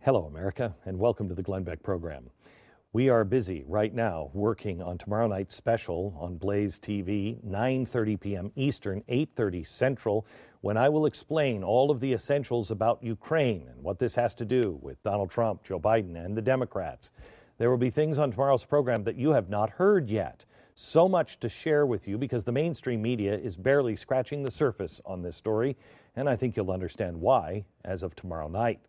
Hello, America, and welcome to the GlennB program. We are busy right now working on tomorrow night's special on Blaze TV, 9:30 p.m. Eastern, 8:30 Central, when I will explain all of the essentials about Ukraine and what this has to do with Donald Trump, Joe Biden, and the Democrats. There will be things on tomorrow's program that you have not heard yet. So much to share with you because the mainstream media is barely scratching the surface on this story, and I think you'll understand why as of tomorrow night.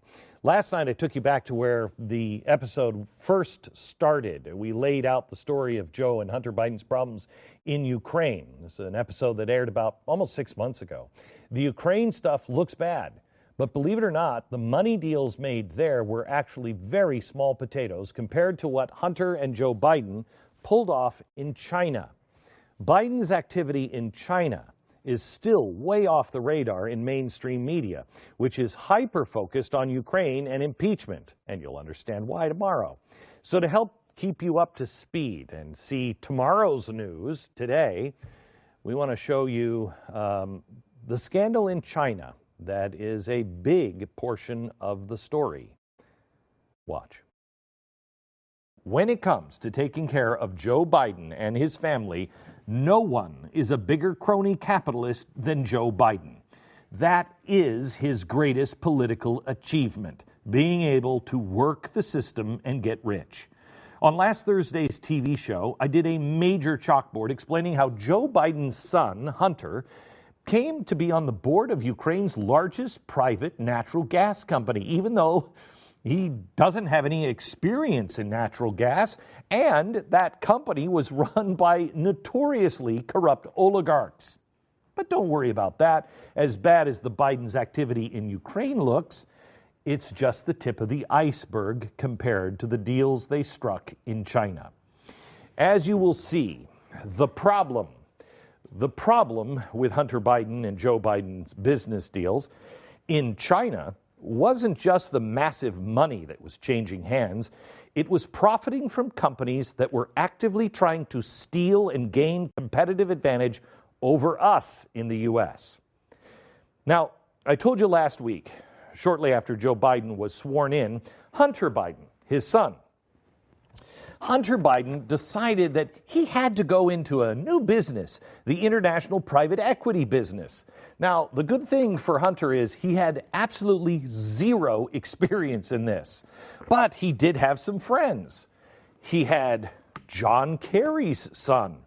Last night, I took you back to where the episode first started. We laid out the story of Joe and Hunter Biden's problems in Ukraine. This is an episode that aired about almost 6 months ago. The Ukraine stuff looks bad, but believe it or not, the money deals made there were actually very small potatoes compared to what Hunter and Joe Biden pulled off in China. Biden's activity in China is still way off the radar in mainstream media, which is hyper-focused on Ukraine and impeachment, and you'll understand why tomorrow. So to help keep you up to speed and see tomorrow's news today, we want to show you the scandal in China that is a big portion of the story. Watch. When it comes to taking care of Joe Biden and his family, no one is a bigger crony capitalist than Joe Biden. That is his greatest political achievement, being able to work the system and get rich. On last Thursday's TV show, I did a major chalkboard explaining how Joe Biden's son, Hunter, came to be on the board of Ukraine's largest private natural gas company, even though he doesn't have any experience in natural gas, and that company was run by notoriously corrupt oligarchs. But don't worry about that. As bad as the Biden's activity in Ukraine looks, it's just the tip of the iceberg compared to the deals they struck in China. As you will see, the problem with Hunter Biden and Joe Biden's business deals in China wasn't just the massive money that was changing hands. It was profiting from companies that were actively trying to steal and gain competitive advantage over us in the U.S. Now, I told you last week, shortly after Joe Biden was sworn in, Hunter Biden, his son, Hunter Biden decided that he had to go into a new business, the international private equity business. Now, the good thing for Hunter is he had absolutely zero experience in this, but he did have some friends. He had John Kerry's son,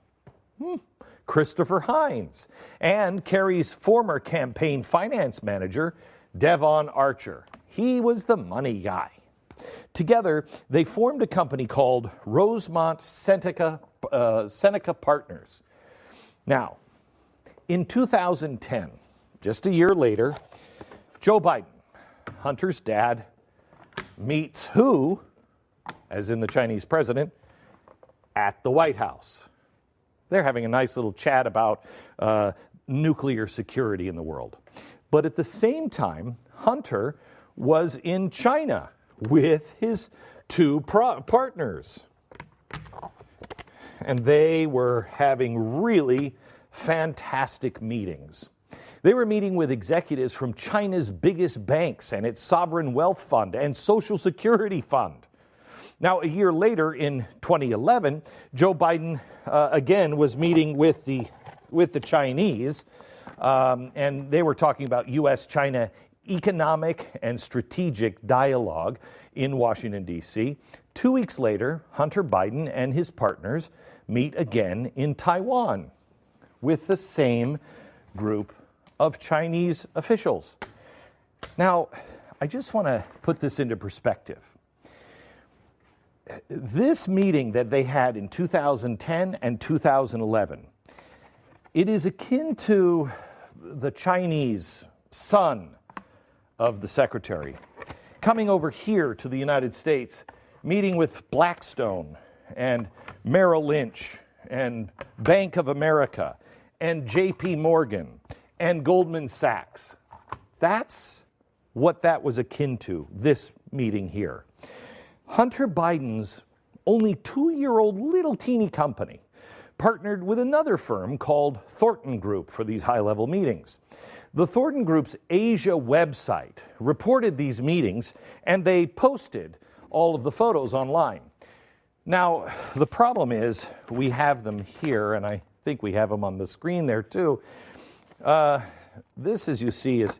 Christopher Hines, and Kerry's former campaign finance manager, Devon Archer. He was the money guy. Together, they formed a company called Rosemont Seneca Partners. Now, in 2010, just a year later, Joe Biden, Hunter's dad, meets who, as in the Chinese president, at the White House. They're having a nice little chat about nuclear security in the world. But at the same time, Hunter was in China with his two partners. And they were having really fantastic meetings. They were meeting with executives from China's biggest banks and its sovereign wealth fund and Social Security fund. Now, a year later, in 2011, Joe Biden again was meeting with the Chinese, and they were talking about U.S.-China economic and strategic dialogue in Washington, D.C. 2 weeks later, Hunter Biden and his partners meet again in Taiwan with the same group of Chinese officials. Now, I just want to put this into perspective. This meeting that they had in 2010 and 2011, it is akin to the Chinese son of the secretary coming over here to the United States, meeting with Blackstone and Merrill Lynch and Bank of America and J.P. Morgan and Goldman Sachs. That's what that was akin to, this meeting here. Hunter Biden's only 2-year-old little teeny company partnered with another firm called Thornton Group for these high-level meetings. The Thornton Group's Asia website reported these meetings, and they posted all of the photos online. Now, the problem is we have them here, and I think we have them on the screen there too. This, as you see, it's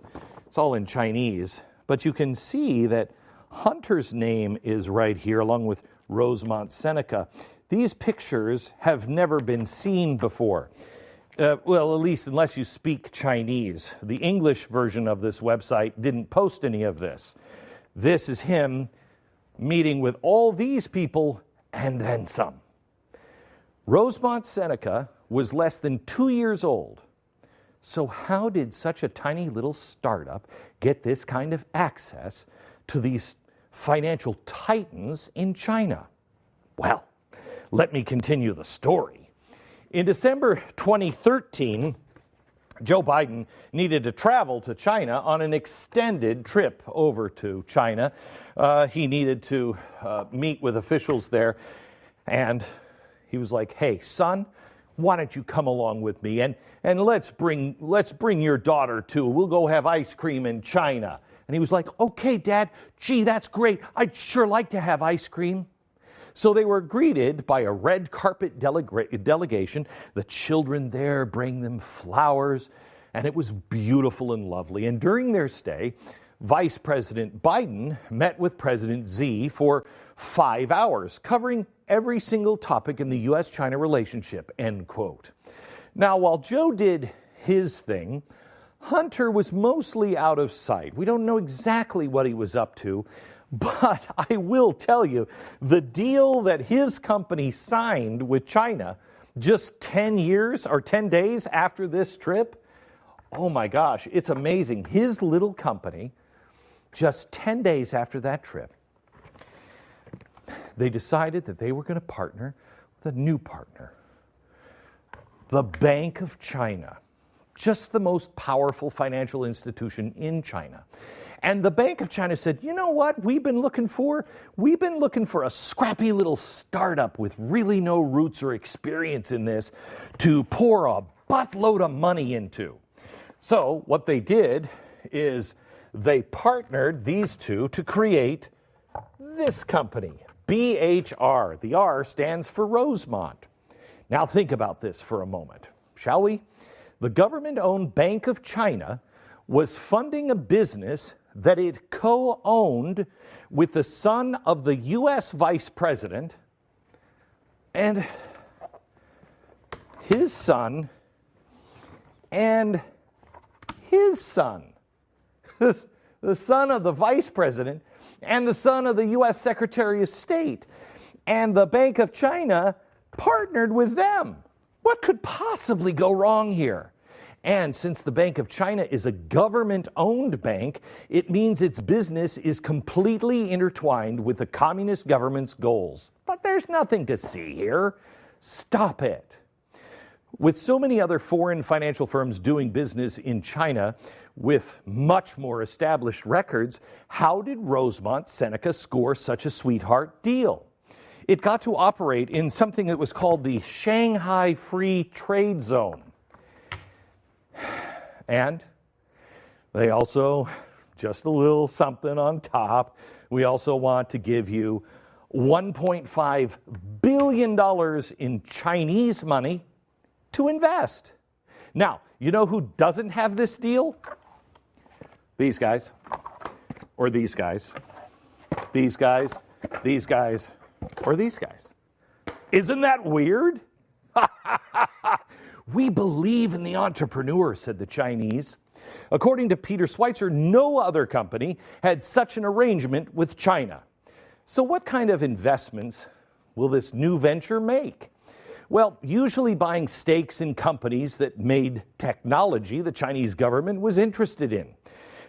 all in Chinese, but you can see that Hunter's name is right here, along with Rosemont Seneca. These pictures have never been seen before. Well, at least unless you speak Chinese. The English version of this website didn't post any of this. This is him meeting with all these people and then some. Rosemont Seneca was less than 2 years old. So how did such a tiny little startup get this kind of access to these financial titans in China? Well, let me continue the story. In December 2013, Joe Biden needed to travel to China on an extended trip over to China. He needed to meet with officials there, and he was like, "Hey, son, why don't you come along with me and let's bring your daughter too. We'll go have ice cream in China." And he was like, "Okay, Dad. Gee, that's great. I'd sure like to have ice cream." So they were greeted by a red carpet delegation. The children there bring them flowers, and it was beautiful and lovely. And during their stay, Vice President Biden met with President Xi for 5 hours, covering every single topic in the U.S.-China relationship, end quote. Now, while Joe did his thing, Hunter was mostly out of sight. We don't know exactly what he was up to, but I will tell you, the deal that his company signed with China just 10 years or 10 days after this trip, oh my gosh, it's amazing. His little company, just 10 days after that trip, they decided that they were going to partner with a new partner, the Bank of China, just the most powerful financial institution in China. And the Bank of China said, "You know what we've been looking for? We've been looking for a scrappy little startup with really no roots or experience in this to pour a buttload of money into." So what they did is they partnered these two to create this company, BHR. The R stands for Rosemont. Now think about this for a moment, shall we? The government-owned Bank of China was funding a business that it co-owned with the son of the U.S. Vice President and his son and his son. The son of the Vice President and the son of the U.S. Secretary of State. And the Bank of China partnered with them. What could possibly go wrong here? And since the Bank of China is a government-owned bank, it means its business is completely intertwined with the communist government's goals. But there's nothing to see here. Stop it. With so many other foreign financial firms doing business in China with much more established records, how did Rosemont Seneca score such a sweetheart deal? It got to operate in something that was called the Shanghai Free Trade Zone. And they also, just a little something on top, we also want to give you $1.5 billion in Chinese money to invest. Now, you know who doesn't have this deal? These guys, or these guys, these guys, these guys, or these guys. Isn't that weird? We believe in the entrepreneur, said the Chinese. According to Peter Schweitzer, no other company had such an arrangement with China. So what kind of investments will this new venture make? Well, usually buying stakes in companies that made technology the Chinese government was interested in.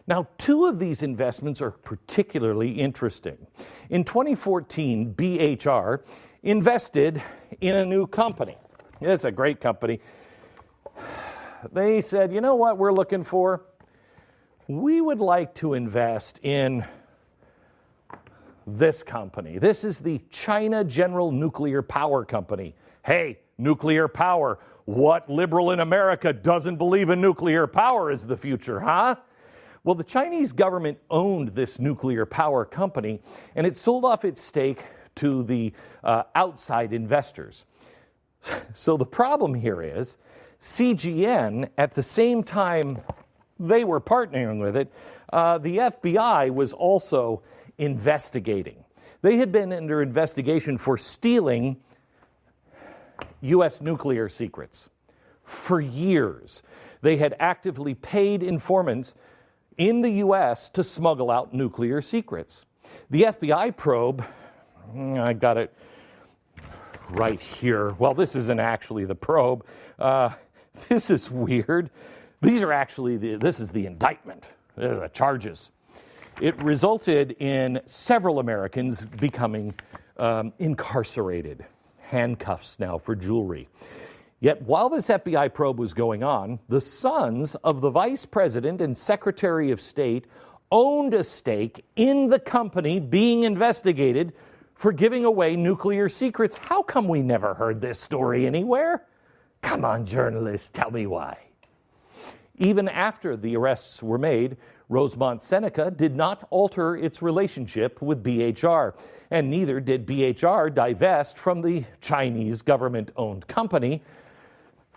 Now, two of these investments are particularly interesting. In 2014, BHR invested in a new company. It's a great company. They said, "You know what we're looking for? We would like to invest in this company. This is the China General Nuclear Power Company." Hey, nuclear power. What liberal in America doesn't believe in nuclear power is the future, huh? Well, the Chinese government owned this nuclear power company, and it sold off its stake to the outside investors. So the problem here is CGN, at the same time they were partnering with it, the FBI was also investigating. They had been under investigation for stealing U.S. nuclear secrets for years. They had actively paid informants in the U.S. to smuggle out nuclear secrets. The FBI probe, I got it right here. Well, this isn't actually the probe. This is weird. These are actually, this is the indictment, the charges. It resulted in several Americans becoming incarcerated, handcuffs now for jewelry. Yet while this FBI probe was going on, the sons of the Vice President and Secretary of State owned a stake in the company being investigated for giving away nuclear secrets. How come we never heard this story anywhere? Come on, journalists, tell me why. Even after the arrests were made, Rosemont Seneca did not alter its relationship with BHR, and neither did BHR divest from the Chinese government-owned company,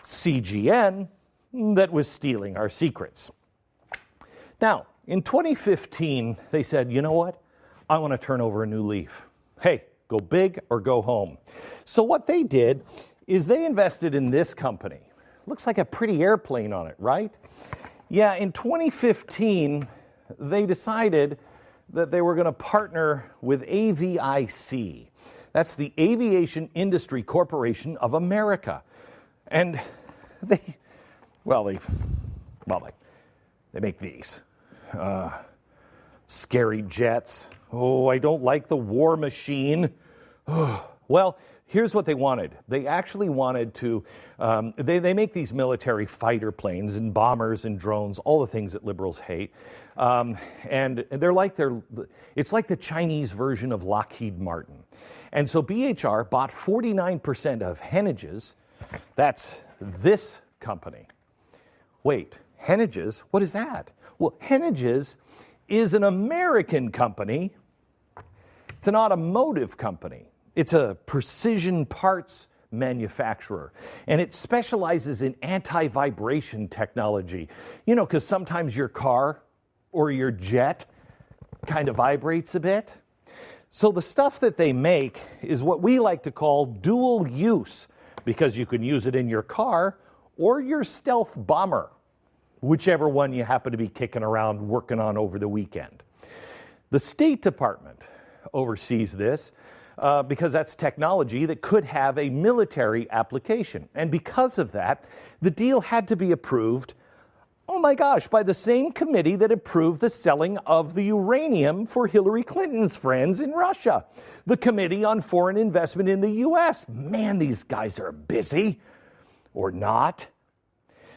CGN, that was stealing our secrets. Now, in 2015, they said, you know what? I want to turn over a new leaf. Hey, go big or go home. So what they did is they invested in this company. Looks like a pretty airplane on it, right? Yeah, in 2015, they decided that they were going to partner with AVIC. That's the Aviation Industry Corporation of America. And they make these. Scary jets. Oh, I don't like the war machine. Well, here's what they wanted. They actually wanted to, they make these military fighter planes and bombers and drones, all the things that liberals hate. And it's like the Chinese version of Lockheed Martin. And so BHR bought 49% of Henniges. That's this company. Wait, Henniges? What is that? Well, Henniges is an American company. It's an automotive company. It's a precision parts manufacturer, and it specializes in anti-vibration technology. You know, because sometimes your car or your jet kind of vibrates a bit. So the stuff that they make is what we like to call dual use, because you can use it in your car or your stealth bomber, whichever one you happen to be kicking around working on over the weekend. The State Department oversees this because that's technology that could have a military application. And because of that, the deal had to be approved, oh my gosh, by the same committee that approved the selling of the uranium for Hillary Clinton's friends in Russia, the Committee on Foreign Investment in the U.S. Man, these guys are busy. Or not.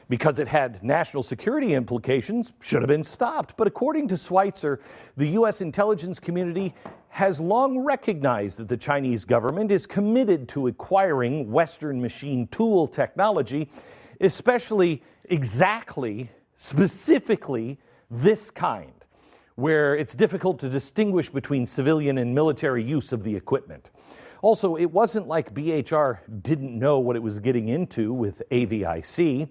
Because it had national security implications, should have been stopped. But according to Schweitzer, the U.S. intelligence community has long recognized that the Chinese government is committed to acquiring Western machine tool technology, especially specifically this kind, where it's difficult to distinguish between civilian and military use of the equipment. Also, it wasn't like BHR didn't know what it was getting into with AVIC,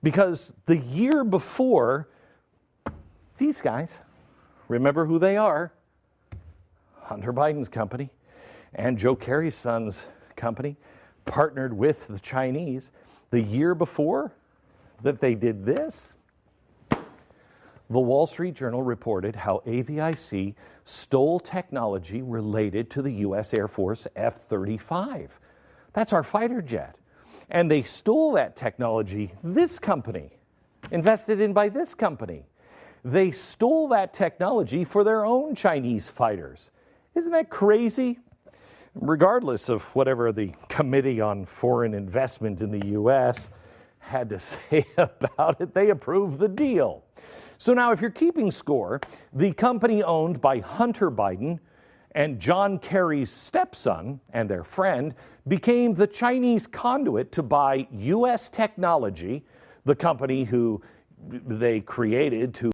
because the year before, these guys, remember who they are, Hunter Biden's company and Joe Kerry's son's company partnered with the Chinese. The year before that they did this, the Wall Street Journal reported how AVIC stole technology related to the U.S. Air Force F-35. That's our fighter jet. And they stole that technology, this company, invested in by this company. They stole that technology for their own Chinese fighters. Isn't that crazy? Regardless of whatever the Committee on Foreign Investment in the U.S. had to say about it, they approved the deal. So now if you're keeping score, the company owned by Hunter Biden And John Kerry's stepson and their friend became the Chinese conduit to buy U.S. technology, the company who they created to